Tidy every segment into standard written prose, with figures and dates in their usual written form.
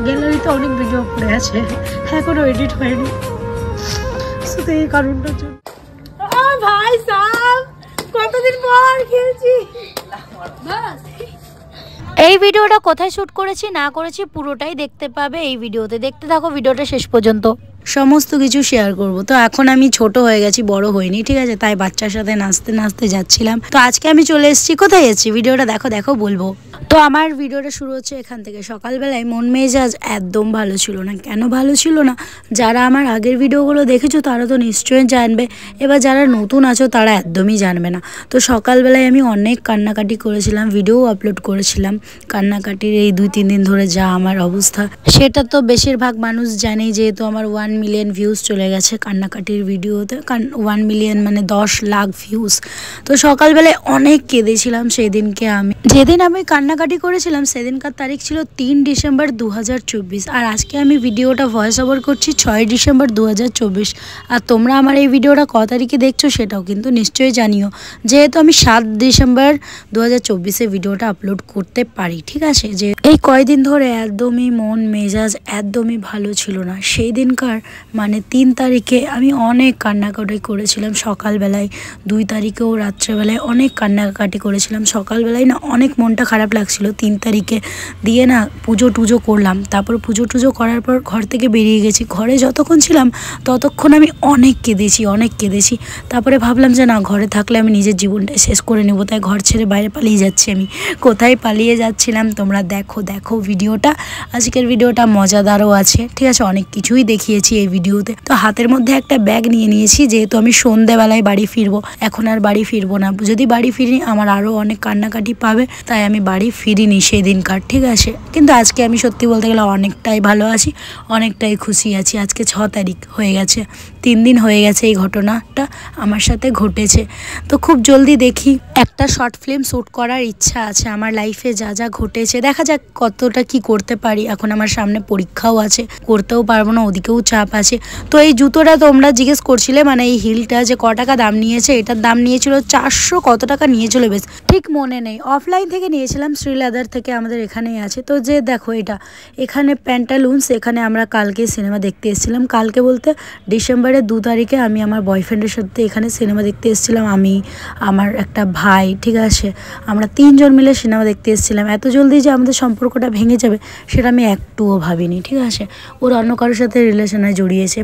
গ্যালারিতে অনেক ভিডিও পড়ে আছে, এখনো এডিট হয়নি, শুধু এই কারণটার জন্য। ভাই সাহেব কতদিন পর খেলছি। এই ভিডিওটা কোথায় শ্যুট করেছি না করেছি পুরোটাই দেখতে পাবে এই ভিডিওতে, দেখতে থাকো ভিডিওটা শেষ পর্যন্ত, সমস্ত কিছু শেয়ার করব। তো এখন আমি ছোট হয়ে গেছি, বড় হইনি, ঠিক আছে, তাই বাচ্চার সাথে নাচতে নাচতে যাচ্ছিলাম। তো আজকে আমি চলে এসেছি, কোথায় যাচ্ছি ভিডিওটা দেখো দেখো বলবো। তো আমার ভিডিওটা শুরু হচ্ছে এখান থেকে। সকালবেলায় মন মেজাজ একদম ভালো ছিল না। কেন ভালো ছিল না? যারা আমার আগের ভিডিওগুলো দেখেছো তারা তো নিশ্চয়ই জানবে, এবার যারা নতুন আছো তারা একদমই জানবে না। তো সকালবেলায় আমি অনেক কান্নাকাটি করেছিলাম, ভিডিও আপলোড করেছিলাম কান্নাকাটির। এই 2-3 দিন ধরে যা আমার অবস্থা সেটা তো বেশিরভাগ মানুষ জানেই, যেহেতু আমার 1 মিলিয়ন ভিউজ চলে গেছে কান্নাকাটির ভিডিওতে। 1 মিলিয়ন মানে 10 লাখ ভিউজ। তো সকালবেলায় অনেক কেঁদেছিলাম সেদিনকে। আমি যেদিন আমি কান্নাকাটি করেছিলাম সেদিনকার তারিখ ছিল 3 ডিসেম্বর 2024, আর আজকে আমি ভিডিওটা ভয়েস ওভার করছি 6 ডিসেম্বর 2024। আর তোমরা আমার এই ভিডিওটা ক তারিখে দেখছো সেটাও কিন্তু নিশ্চয়ই জানিও, যেহেতু আমি 7 ডিসেম্বর 2024 ভিডিওটা আপলোড করতে পারি, ঠিক আছে। যে এই কয়দিন ধরে একদমই মন মেজাজ একদমই ভালো ছিল না। সেই দিনকার মানে 3 তারিখে আমি অনেক কান্নাকাটি করেছিলাম সকালবেলায়, 2 তারিখেও রাত্রেবেলায় অনেক কান্নাকাটি করেছিলাম। সকালবেলায় না অনেক মনটা খারাপ লাগছিল 3 তারিখে। দিয়ে না পুজো টুজো করলাম, তারপর পুজো টুজো করার পর ঘর থেকে বেরিয়ে গেছি। ঘরে যতক্ষণ ছিলাম ততক্ষণ আমি অনেক কেঁদেছি। তারপরে ভাবলাম যে না, ঘরে থাকলে আমি নিজের জীবনটা শেষ করে নেবো, তাই ঘর ছেড়ে বাইরে পালিয়ে যাচ্ছি। আমি কোথায় পালিয়ে যাচ্ছিলাম তোমরা দেখো দেখো ভিডিওটা। আজকের ভিডিওটা মজাদারও আছে, ঠিক আছে, অনেক কিছুই দেখিয়েছি এই ভিডিওতে। তো হাতের মধ্যে একটা ব্যাগ নিয়ে নিয়েছি, যেহেতু আমি সন্ধেবেলায় বাড়ি ফিরবো। এখন আর বাড়ি ফিরবো না, যদি বাড়ি ফিরি আমার আরও অনেক কান্নাকাটি পাবে, তাই আমি বাড়ি ফিরিনি সেই দিনকার, ঠিক আছে। কিন্তু আজকে আমি সত্যি বলতে গেলে অনেকটাই ভালো আছি, অনেকটাই খুশি আছি। আজকে 6 তারিখ হয়ে গেছে, 3 দিন হয়ে গেছে এই ঘটনাটা আমার সাথে ঘটেছে। তো খুব জলদি দেখি একটা শর্ট ফিল্ম শ্যুট করার ইচ্ছা আছে আমার লাইফে, যা যা ঘটেছে দেখা যাক কতটা কি করতে পারি। এখন আমার সামনে পরীক্ষাও আছে, করতেও পারবো না, ওদিকেও চাপ আছে। তো এই জুতোটা তোমরা জিজ্ঞেস করছিলে, মানে এই হিলটা যে ক টাকা দাম নিয়েছে, এটার দাম নিয়েছিল 400 কত টাকা নিয়েছিল বেশ ঠিক মনে নেই। অফলাইন থেকে নিয়েছিলাম, শ্রীলেদার থেকে আমাদের এখানেই আছে। তো যে দেখো এটা এখানে প্যান্টালুন্স, এখানে আমরা কালকে সিনেমা দেখতে এসেছিলাম। কালকে বলতে ডিসেম্বরের 2 তারিখে আমি আমার বয়ফ্রেন্ডের সাথে এখানে সিনেমা দেখতে এসেছিলাম। আমি, আমার একটা ভাই, ঠিক আছে, আমরা 3 জন মিলে সিনেমা দেখতে এসেছিলাম। এত জলদি যে আমাদের সম্পর্কটা ভেঙে যাবে সেটা আমি একটুও ভাবিনি, ঠিক আছে। ওর অন্য কারোর সাথে রিলেশনে জড়িয়েছে,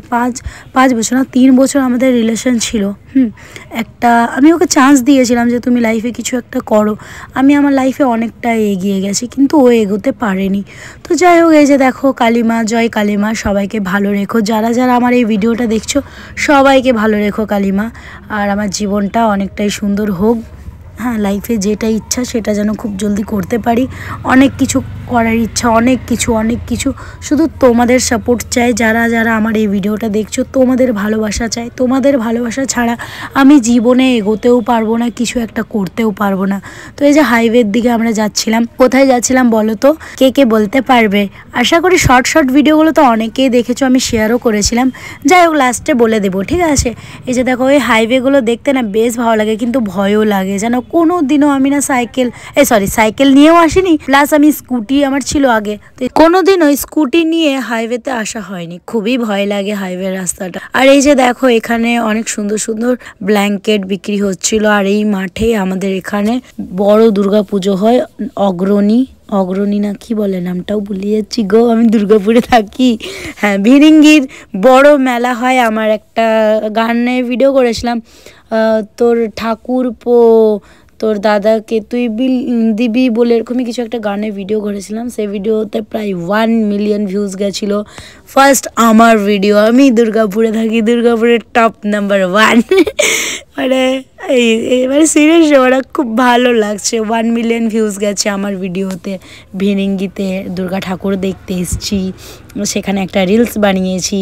5 বছর না 3 বছর আমাদের রিলেশন ছিল। একটা আমি ওকে চান্স দিয়েছিলাম যে তুমি লাইফে কিছু একটা করো। আমি আমার লাইফে অনেকটা এগিয়ে গেছি, কিন্তু ও এগোতে পারেনি। তো যাই হোক, এই যে দেখো কালিমা, জয় কালিমা, সবাইকে ভালো রেখো। যারা যারা আমার এই ভিডিওটা দেখছো সবাইকে ভালো রেখো কালিমা, আর আমার জীবনটা অনেকটাই সুন্দর হোক। হ্যাঁ, লাইফে যেটা ইচ্ছা সেটা যেন খুব জলদি করতে পারি। অনেক কিছু করার ইচ্ছা, অনেক কিছু, শুধু তোমাদের সাপোর্ট চাই। যারা যারা আমার এই ভিডিওটা দেখছো তোমাদের ভালোবাসা চাই। তোমাদের ভালোবাসা ছাড়া আমি জীবনে এগোতেও পারবো না, কিছু একটা করতেও পারবো না। তো এই যে হাইওয়ের দিকে আমরা যাচ্ছিলাম, কোথায় যাচ্ছিলাম বলো তো, কে বলতে পারবে? আশা করি শর্ট ভিডিওগুলো তো অনেকেই দেখেছো, আমি শেয়ারও করেছিলাম। যাই হোক, লাস্টে বলে দেবো, ঠিক আছে। এই যে দেখো ওই হাইওয়েগুলো দেখতে না বেশ ভালো লাগে, কিন্তু ভয়ও লাগে। যেন কোনো দিনও আমি না সাইকেল নিয়েও আসিনি, প্লাস আমি স্কুটি আমার ছিল আগে, তো কোনোদিন ওই স্কুটি নিয়ে হাইওয়েতে আসা হয়নি। খুবই ভয় লাগে হাইওয়ে রাস্তাটা। আর এই যে দেখো এখানে অনেক সুন্দর সুন্দর ব্ল্যাঙ্কেট বিক্রি হচ্ছিল। আর এই মাঠে আমাদের এখানে বড় দুর্গা পুজো হয়, অগ্রণী না কি বলে নামটাও ভুলে যাচ্ছি গো, আমি দুর্গাপুরে থাকি। হ্যাঁ, ভিরিঙ্গির বড় মেলা হয়। আমার একটা গানে ভিডিও করেছিলাম, তোর ঠাকুরপো তোর দাদাকে তুই দিবি বলে, এরকমই কিছু একটা গানে ভিডিও করেছিলাম। সেই ভিডিওতে প্রায় 1 মিলিয়ন ভিউজ গেছিলো। ফার্স্ট আমার ভিডিও, আমি দুর্গাপুরে থাকি, দুর্গাপুরের টপ নাম্বার 1 মানে এবারে সিরিয়াসলি ওরা খুব ভালো লাগছে। 1 মিলিয়ন ভিউজ গেছে আমার ভিডিওতে। ভিরিঙ্গিতে দুর্গা ঠাকুর দেখতে এসেছি, সেখানে একটা রিলস বানিয়েছি,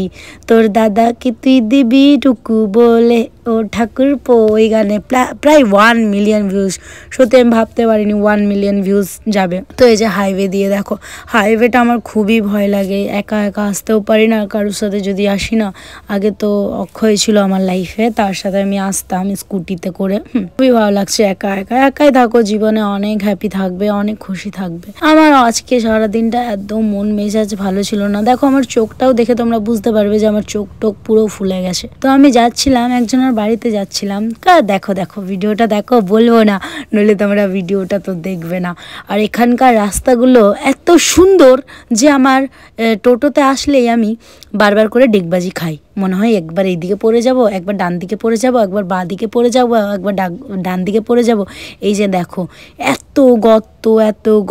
তোর দাদাকে তুই দিবি টুকু বলে ও ঠাকুরপো, ওই গানে প্রায় 1 মিলিয়ন ভিউজ। সত্যি আমি ভাবতে পারিনি 1 মিলিয়ন ভিউজ যাবে। তো এই যে হাইওয়ে দিয়ে দেখো, হাইওয়েটা আমার খুবই ভয় লাগে, একা আসতেও পারি না কারোর সাথে যদি আসি না। আগে তো অক্ষয় ছিল আমার লাইফে, তার সাথে আমি আসতাম স্কুটিতে। গাড়িতে করে। খুবই ভালো লাগছে, একা একা একাই থাকো, জীবনে অনেক হ্যাপি থাকবে, অনেক খুশি থাকবে। আমার আজকে সারাদিনটা একদম মন মেজাজ ভালো ছিল না। দেখো আমার চোখটাও দেখে তোমরা বুঝতে পারবে যে আমার চোখ টোক পুরো ফুলে গেছে। তো আমি যাচ্ছিলাম একজনের বাড়িতে যাচ্ছিলাম, দেখো দেখো ভিডিওটা দেখো, বলবো না নইলে তোমরা ভিডিওটা তো দেখবে না। আর এখানকার রাস্তাগুলো এত সুন্দর যে আমার টোটোতে আসলেই আমি বারবার করে ডিগবাজি খাই, মনে হয় একবার এইদিকে পড়ে যাব, একবার ডান দিকে পড়ে যাব, একবার বাঁ দিকে পড়ে যাব, একবার ডান দিকে পড়ে যাব। এই যে দেখো এত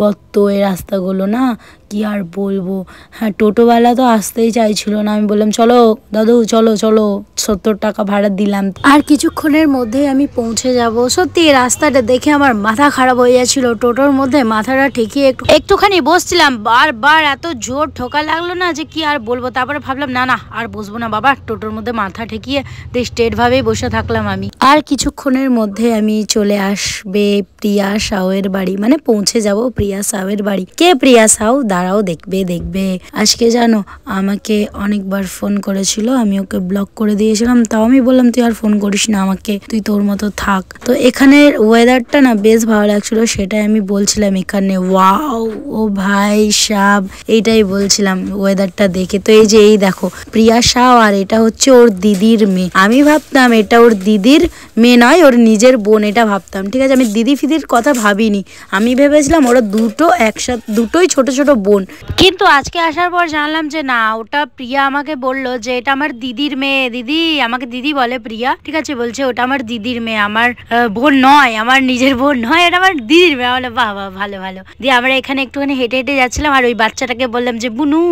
গর্ত এই রাস্তাগুলো, না কি আর বলবো। হ্যাঁ, টোটোওয়ালা তো আসতেই চাইছিল না। আমি বললাম চলো দাদু চলো চলো, 70 টাকা ভাড়া দিলাম। আর কিছুক্ষণের মধ্যেই আমি পৌঁছে যাব। সত্যি এই রাস্তাটা দেখে আমার মাথা খারাপ হয়ে যাচ্ছিল। টোটোর মধ্যে মাথাটা ঠেকিয়ে একটুখানি বসছিলাম, বারবার এত জোর ঠোকা লাগলো না যে কি আর বলবো। তারপরে ভাবলাম না না আর বসবো না বাবা, টোটোর মধ্যে মাথা ঠেকিয়ে স্ট্রেট ভাবেই বসে থাকলাম আমি। আর কিছুক্ষণের মধ্যে আমি চলে আসবে প্রিয়া সাউয়ের বাড়ি, মানে পৌঁছে যাব প্রিয়া সাউয়ের বাড়ি। কে প্রিয়া সাউ? দাঁড়াও দেখবে। আজকে জানো আমাকে অনেকবার ফোন করেছিল, আমি ওকে ব্লক করে দিয়েছিলাম। তাও আমি বললাম তুই আর ফোন করিস না আমাকে, তুই তোর মতো থাক। তো এখানের ওয়েদারটা না বেশ ভালো লাগছিল, সেটাই আমি বলছিলাম। এখানে ওয়াও, ও ভাই সাব, এইটাই বলছিলাম ওয়েদারটা দেখে। তো এই যে এই দেখো প্রিয়া সাউ, আর এটা হচ্ছে ওর দিদির মেয়ে। আমি ভাবতাম এটা ওর দিদির মেয়ে নয়, ওর নিজের বোন, এটা ভাবতাম। ঠিক আছে, আমি দিদি ফিদির কথা ভাবিনি, আমি ভেবেছিলাম ওরা দুটো একসাথে, দুটোই ছোট ছোট বোন। কিন্তু আজকে আসার পর জানলাম যে না, ওটা প্রিয়া আমাকে বললো যে এটা আমার দিদির মেয়ে। দিদি, আমাকে দিদি বলে প্রিয়া, ঠিক আছে, বলছে ওটা আমার দিদির মেয়ে, আমার বোন নয়, আমার নিজের বোন নয়, এটা আমার দিদির মেয়ে। বলে বাহ বাহ, ভালো ভালো। দিয়ে আমরা এখানে একটুখানি হেঁটে হেঁটে যাচ্ছিলাম, আর ওই বাচ্চাটাকে বললাম যে বুনু,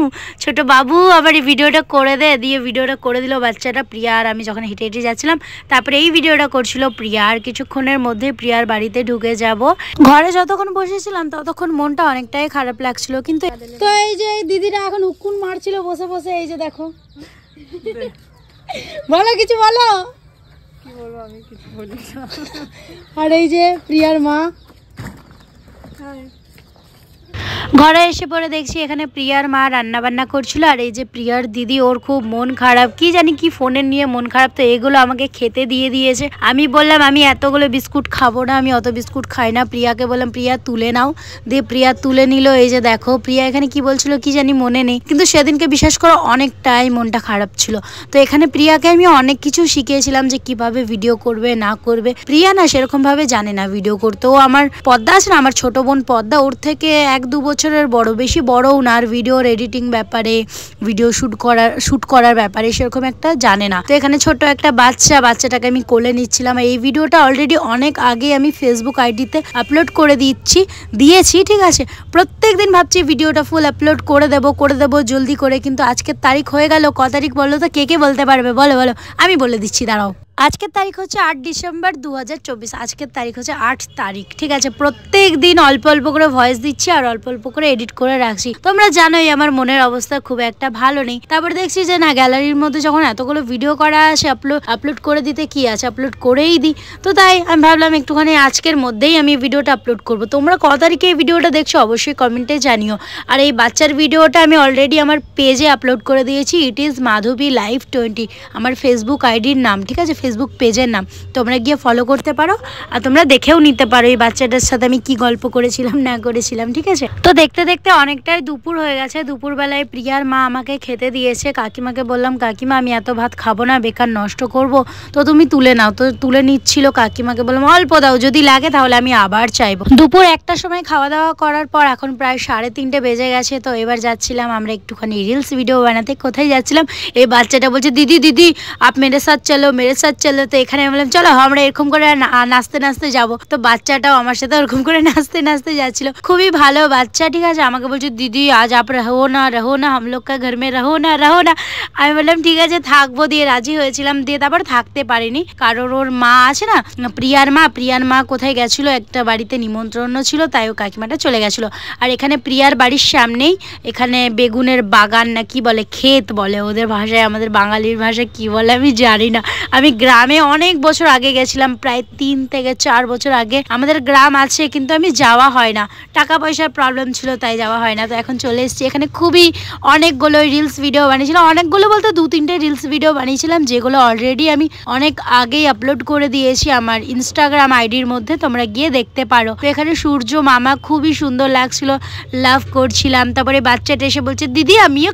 ছোট বাবু আমার এই ভিডিওটা করে দে। দিয়ে ভিডিওটা করে দিল বাচ্চাটা। প্রিয়া আর আমি যখন হেঁটে হেঁটে যাচ্ছিলাম, তারপরে এই ভিডিওটা করছিল প্রিয়া। আর কিছুক্ষণের মধ্যে প্রিয়ার বাড়িতে ঢুকে যাব। ঘরে যতক্ষণ বসেছিলাম ততক্ষণ মনটা অনেকটাই খারাপ লাগছিল। কিন্তু তো এই যে দিদিরা এখন উকুন মারছিল বসে বসে, এই যে দেখো। বলো কিছু বলো। কি বলবো, আমি কিছু বলি না। আর এই যে প্রিয়ার মা। ঘরে এসে পরে দেখছি এখানে প্রিয়ার মা রান্না বান্না করছিল। আর এই যে প্রিয়ার দিদি, ওর খুব মন খারাপ, কি জানি কি ফোনের নিয়ে মন খারাপ। তো এগুলো আমাকে খেতে দিয়ে দিয়েছে। আমি বললাম আমি এতগুলো বিস্কুট খাবো না, আমি অত বিস্কুট খাই না। প্রিয়াকে বললাম প্রিয়া তুলে নাও, দিয়ে প্রিয়া তুলে নিল। এই যে দেখো প্রিয়া এখানে কি বলছিল কি জানি মনে নেই, কিন্তু সেদিনকে বিশ্বাস করো অনেকটাই মনটা খারাপ ছিল। তো এখানে প্রিয়াকে আমি অনেক কিছু শিখিয়েছিলাম যে কিভাবে ভিডিও করবে না করবে। প্রিয়া না সেরকম ভাবে জানে না ভিডিও করতে। ও আমার পদ্মা আছে না, আমার ছোট বোন পদ্মা, ওর থেকে 1-2 বছরের বড়, বেশি বড়ও না। আর ভিডিওর এডিটিং ব্যাপারে, ভিডিও শুট করার ব্যাপারে সেরকম একটা জানে না। তো এখানে ছোট একটা বাচ্চাটাকে আমি কোলে নিচ্ছিলাম। এই ভিডিওটা অলরেডি অনেক আগে আমি ফেসবুক আইডিতে আপলোড করে দিয়েছি, ঠিক আছে। প্রত্যেক দিন ভাবছি ভিডিওটা ফুল আপলোড করে দেবো জলদি করে, কিন্তু আজকের তারিখ হয়ে গেল। ক তারিখ বলো তো, কে বলতে পারবে? বলো আমি বলে দিচ্ছি, দাঁড়াও। আজকের তারিখ হচ্ছে 8 ডিসেম্বর 2024। আজকের তারিখ হচ্ছে 8 তারিখ, ঠিক আছে। প্রত্যেক দিন অল্প অল্প করে ভয়েস দিচ্ছি আর অল্প অল্প করে এডিট করে রাখছি। তোমরা জানোই আমার মনের অবস্থা খুব একটা ভালো নেই। তারপর দেখছি যে না, গ্যালারির মধ্যে যখন এতগুলো ভিডিও করা আসে, আপলোড করে দিতে কি আছে, আপলোড করেই দিই। তো তাই আমি ভাবলাম একটুখানি আজকের মধ্যেই আমি ভিডিওটা আপলোড করব। তোমরা ক তারিখে এই ভিডিওটা দেখছো অবশ্যই কমেন্টে জানিও। আর এই বাচ্চার ভিডিওটা আমি অলরেডি আমার পেজে আপলোড করে দিয়েছি। ইট ইজ মাধবী লাইভ 20, আমার ফেসবুক আইডির নাম, ঠিক আছে, ফেসবুক পেজের নাম। তোমরা গিয়ে ফলো করতে পারো, আর তোমরা দেখেও নিতে পারো এই বাচ্চাটার সাথে আমি কি গল্প করেছিলাম না করেছিলাম, ঠিক আছে। তো দেখতে দেখতে অনেকটাই দুপুর হয়ে গেছে। দুপুরবেলায় প্রিয়ার মা আমাকে খেতে দিয়েছে। কাকিমাকে বললাম কাকিমা আমি এত ভাত খাবো না, বেকার নষ্ট করব, তো তুমি তুলে নাও। তো তুলে নিচ্ছিল। কাকিমাকে বললাম অল্প দাও, যদি লাগে তাহলে আমি আবার চাইবো। দুপুর 1টার সময় খাওয়া দাওয়া করার পর এখন প্রায় 3:30 বেজে গেছে। তো এবার যাচ্ছিলাম আমরা একটুখানি রিলস ভিডিও বানাতে। কোথায় যাচ্ছিলাম, এই বাচ্চাটা বলছে দিদি আপ মেরে সাথ চলো। তো এখানে বললাম চলো আমরা এরকম করে নাচতে নাচতে যাবো। তো বাচ্চাটাও আমার সাথে ওরকম করে নাচতে নাচতে যাচ্ছিল। খুবই ভালো বাচ্চা, ঠিক আছে। আমাকে বলছে দিদি আজ আপ রহো না হাম লোগ কা ঘর মে রহো না। আমি বললাম ঠিক আছে থাকবো, দিয়ে রাজি হয়েছিলাম। দিয়ে তারপর থাকতে পারিনি, কারণ ওর মা আছে না, প্রিয়ার মা কোথায় গেছিলো, একটা বাড়িতে নিমন্ত্রণ ছিল, তাই ও কাকিমাটা চলে গেছিলো। আর এখানে প্রিয়ার বাড়ির সামনেই এখানে বেগুনের বাগান না কি বলে, ক্ষেত বলে ওদের ভাষায়, আমাদের বাঙালির ভাষায় কি বলে আমি জানি না। আমি গ্রামে অনেক বছর আগে গেছিলাম, প্রায় 3 থেকে 4 বছর আগে। আমাদের গ্রাম আছে কিন্তু আমি যাওয়া হয় না, টাকা পয়সার প্রবলেম ছিল তাই যাওয়া হয় না। তো এখন চলে এসেছি এখানে। খুবই অনেকগুলো রিলস ভিডিও বানিয়েছিলাম, অনেকগুলো বলতে 2-3টে রিলস ভিডিও বানিয়েছিলাম, যেগুলো অলরেডি আমি অনেক আগেই আপলোড করে দিয়েছি আমার ইনস্টাগ্রাম আইডির মধ্যে, তোমরা গিয়ে দেখতে পারো। তো এখানে সূর্য মামা খুবই সুন্দর লাগছিল, লাভ করছিলাম। তারপরে বাচ্চাটা এসে বলছে দিদি আমিও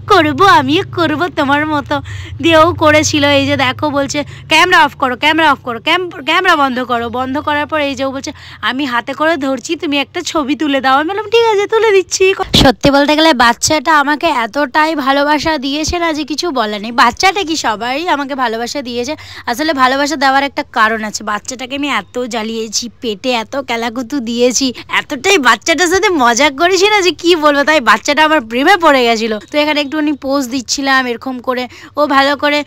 করবো তোমার মতো, দিয়েও করেছিল। এই যে দেখো বলছে ক্যামেরা অফ করো, ক্যামেরা বন্ধ করার পর এই যে ও বলছে আমি হাতে করে ধরছি, তুমি একটা ছবি তুলে দাও। আমি বললাম ঠিক আছে তুলে দিচ্ছি। সত্যি বলতে গেলে বাচ্চাটা আমাকে এতটাই ভালোবাসা দিয়েছে না যে কিছু বলার নেই। বাচ্চাটা কি সবাই আমাকে ভালোবাসা দিয়েছে, আসলে ভালোবাসা দেওয়ার একটা কারণ আছে। বাচ্চাটাকে আমি এত জ্বালিয়েছি, পেটে এত কেলাকুতু দিয়েছি, এতটাই বাচ্চাটার সাথে মজা করেছি না যে কি বলবো, তাই বাচ্চাটা আমার প্রেমে পড়ে গেছিল। তো এখানে একটুখানি পোজ দিচ্ছিলাম এরকম করে, ও ভালো করে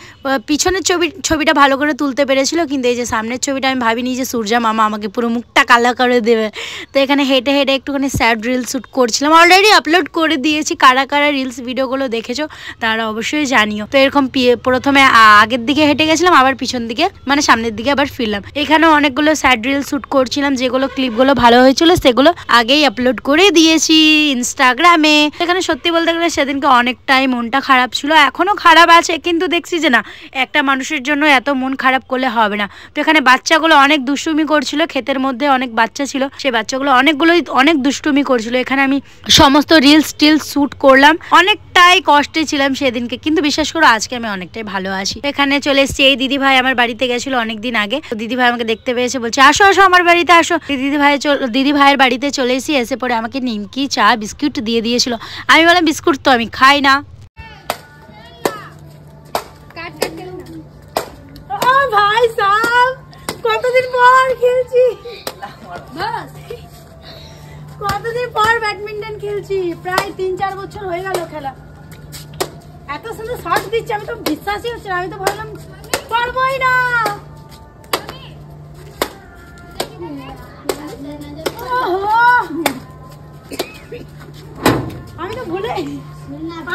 পিছনের ছবিটা ভালো করে তুলতে পেরেছিল, কিন্তু এই যে সামনের ছবিটা আমি ভাবিনি যে সূর্যা মামা আমাকে পুরো মুখটা কালা করে দেবে। তো এখানে হেঁটে একটুখানি স্যাড রিলস শ্যুট করছিলাম, অলরেডি আপলোড করে দিয়েছি। কারা রিলস ভিডিওগুলো দেখেছো তারা অবশ্যই জানিও। তো এরকম প্রথমে আগের দিকে হেঁটে গেছিলাম, আবার পিছন দিকে মানে সামনের দিকে আবার ফিরলাম। এখানেও অনেকগুলো স্যাড রিলস শ্যুট করছিলাম, যেগুলো ক্লিপগুলো ভালো হয়েছিল সেগুলো আগেই আপলোড করে দিয়েছি ইনস্টাগ্রামে। এখানে সত্যি বলতে গেলে সেদিনকে অনেকটাই মনটা খারাপ ছিল, এখনো খারাপ আছে, কিন্তু দেখছি যে না একটা মানুষের জন্য এত মন খারাপ করলে হবে না। তো এখানে বাচ্চাগুলো অনেক দুষ্টুমি করছিল, ক্ষেতের মধ্যে অনেক বাচ্চা ছিল, সেই বাচ্চাগুলো অনেক দুষ্টুমি করছিল। এখানে আমি সমস্ত রিলস শ্যুট করলাম, অনেকটাই কষ্টে ছিলাম সেদিনকে, কিন্তু বিশ্বাস করো আজকে আমি অনেকটাই ভালো আছি। এখানে চলে এসেছি, এই দিদি ভাই আমার বাড়িতে গেছিল অনেকদিন আগে। দিদি ভাই আমাকে দেখতে পেয়েছে, বলছে আসো আমার বাড়িতে আসো। দিদি ভাইয়ের বাড়িতে চলে এসেছি, এসে পরে আমাকে নিমকি চা বিস্কুট দিয়ে দিয়েছিল। আমি বললাম বিস্কুট তো আমি খাই না। ভাই সাহেব কতদিন পর খেলছি, কতদিন পর ব্যাডমিন্টন খেলছি, প্রায় 3-4 বছর হয়ে গেল খেলা। এত সুন্দর শট দিচ্ছে, আমি তো বিশ্বাসই হচ্ছে না, আমি তো ভাবলাম পারবোই না।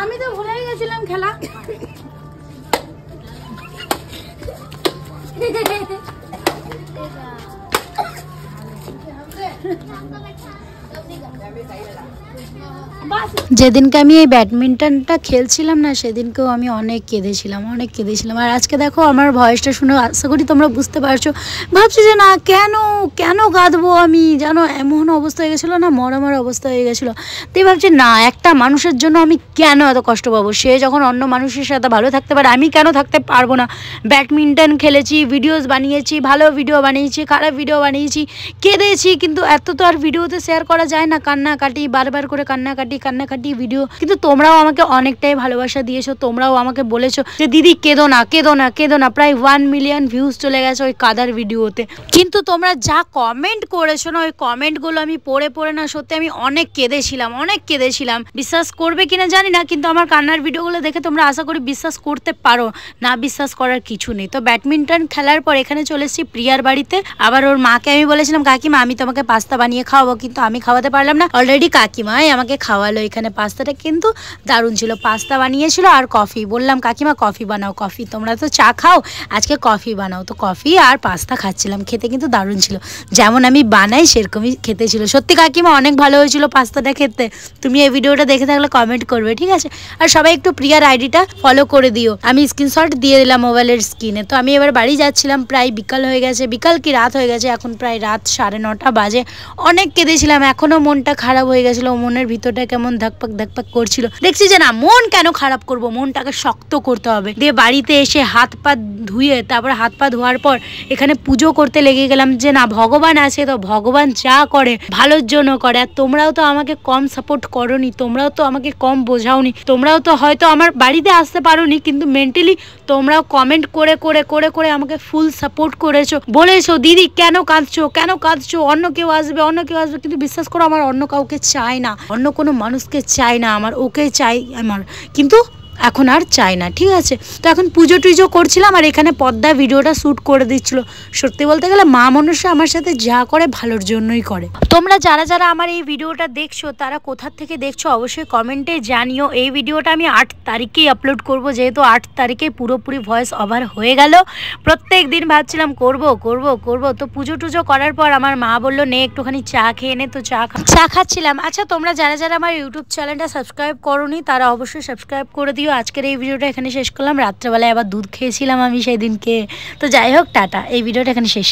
আমি তো ভুলেই গেছিলাম খেলা। যেদিনকে আমি এই ব্যাডমিন্টনটা খেলছিলাম না, সেদিনকেও আমি অনেক কেঁদেছিলাম। আর আজকে দেখো আমার ভয়েসটা শুনে আশা করি তোমরা বুঝতে পারছো। ভাবছি যে না কেন কাঁদবো আমি, জানো এমন অবস্থা হয়ে গেছিলো না, মরা অবস্থা হয়ে গেছিলো। তাই ভাবছি না একটা মানুষের জন্য আমি কেন এত কষ্ট পাবো, সে যখন অন্য মানুষের সাথে ভালো থাকতে পারে আমি কেন থাকতে পারবো না। ব্যাডমিন্টন খেলেছি, ভিডিওস বানিয়েছি, ভালো ভিডিও বানিয়েছি, খারাপ ভিডিও বানিয়েছি, কেঁদেছি, কিন্তু এত তো আর ভিডিওতে শেয়ার করা যায় না। কান্নাকাটি, বারবার করে কান্নাকাটি ভিডিও। কিন্তু তোমরাও আমাকে অনেকটাই ভালোবাসা দিয়েছো, তোমরাও আমাকে বলেছো যে দিদি কেঁদো না। প্রায় 1 মিলিয়ন ভিউজ চলে গেছে ওই কাদার ভিডিওতে। কিন্তু তোমরা যা কমেন্ট করেছো না, ওই কমেন্টগুলো আমি পড়ে না সত্যি আমি অনেক কেঁদেছিলাম। বিশ্বাস করবে কিনা জানি না, কিন্তু আমার কান্নার ভিডিওগুলো দেখে তোমরা আশা করি বিশ্বাস করতে পারো, না বিশ্বাস করার কিছু নেই। তো ব্যাডমিন্টন খেলার পর এখানে চলে এসেছি প্রিয়ার বাড়িতে। আবার ওর মাকে আমি বলেছিলাম কাকিমা আমি তোমাকে পাস্তা বানিয়ে খাওয়াবো, কিন্তু আমি খাওয়াতে পারলাম না, অলরেডি কাকিমাই আমাকে খাওয়ালো। এখানে পাস্তাটা কিন্তু দারুণ ছিল, পাস্তা বানিয়েছিল আর কফি। বললাম কাকিমা কফি বানাও, কফি তোমরা তো চা খাও, আজকে কফি বানাও। তো কফি আর পাস্তা খাচ্ছিলাম, খেতে কিন্তু দারুণ ছিল, যেমন আমি বানাই সেরকমই খেতে ছিল। সত্যি কাকিমা অনেক ভালো হয়েছিল পাস্তাটা খেতে। তুমি এই ভিডিওটা দেখে থাকলে কমেন্ট করবে, ঠিক আছে? আর সবাই একটু প্রিয়ার আইডিটা ফলো করে দিও, আমি স্ক্রিনশট দিয়ে দিলাম মোবাইলের স্ক্রিনে। তো আমি এবার বাড়ি যাচ্ছিলাম, প্রায় বিকাল হয়ে গেছে, বিকাল কি রাত হয়ে গেছে, এখন প্রায় রাত 9:30 বাজে। অনেক কেঁদেছিলাম, এখনো মনটা খারাপ হয়ে গেছিলো, মনের ভিতরটা কেমন ধাকপাক করছিল। দেখছি যে না মন কেন খারাপ করব, মনটাকে শক্ত করতে হবে। দিয়ে বাড়িতে এসে হাত পা ধুয়ে, তারপর হাত পা ধোয়ার পর এখানে পুজো করতে লেগে গেলাম যে না ভগবান আছে, তো ভগবান যা করে ভালোর জন্য করে। আর তোমরাও তো আমাকে কম সাপোর্ট করোনি, তোমরাও তো আমাকে কম বোঝাওনি, তোমরাও তো হয়তো আমার বাড়িতে আসতে পারোনি, কিন্তু মেন্টালি তোমরাও কমেন্ট করে আমাকে ফুল সাপোর্ট করেছো, বলেছো দিদি কেন কাঁদছো, অন্য কেউ আসবে, কিন্তু বিশ্বাস করো আমার অন্য কাউকে চাই না, অন্য কোনো মানুষকে চাই না, আমার ওকে চাই আমার। কিন্তু এখন আর চাই না, ঠিক আছে। তো এখন পুজো টুজো করছিলাম আর এখানে পদ্মা ভিডিওটা শ্যুট করে দিচ্ছিল। সত্যি বলতে গেলে মা মনসা আমার সাথে যা করে ভালোর জন্যই করে। তোমরা যারা যারা আমার এই ভিডিওটা দেখছো তারা কোথা থেকে দেখছো অবশ্যই কমেন্টে জানিও। এই ভিডিওটা আমি 8 তারিখেই আপলোড করব, যেহেতু 8 তারিখে পুরোপুরি ভয়েস ওভার হয়ে গেল। প্রত্যেক দিন ভাবছিলাম করব করব করব, তো পুজো টুজো করার পর আমার মা বললো নে একটুখানি চা খেয়ে নে, তো চা খাচ্ছিলাম। আচ্ছা তোমরা যারা যারা আমার ইউটিউব চ্যানেলটা সাবস্ক্রাইব করোনি তারা অবশ্যই সাবস্ক্রাইব করে দিও। আজকের এই ভিডিওটা এখানে শেষ করলাম। রাত্রেবেলায় আবার দুধ খেয়েছিলাম আমি সেই দিনকে। তো যাই হোক, টাটা, এই ভিডিওটা এখানে শেষ।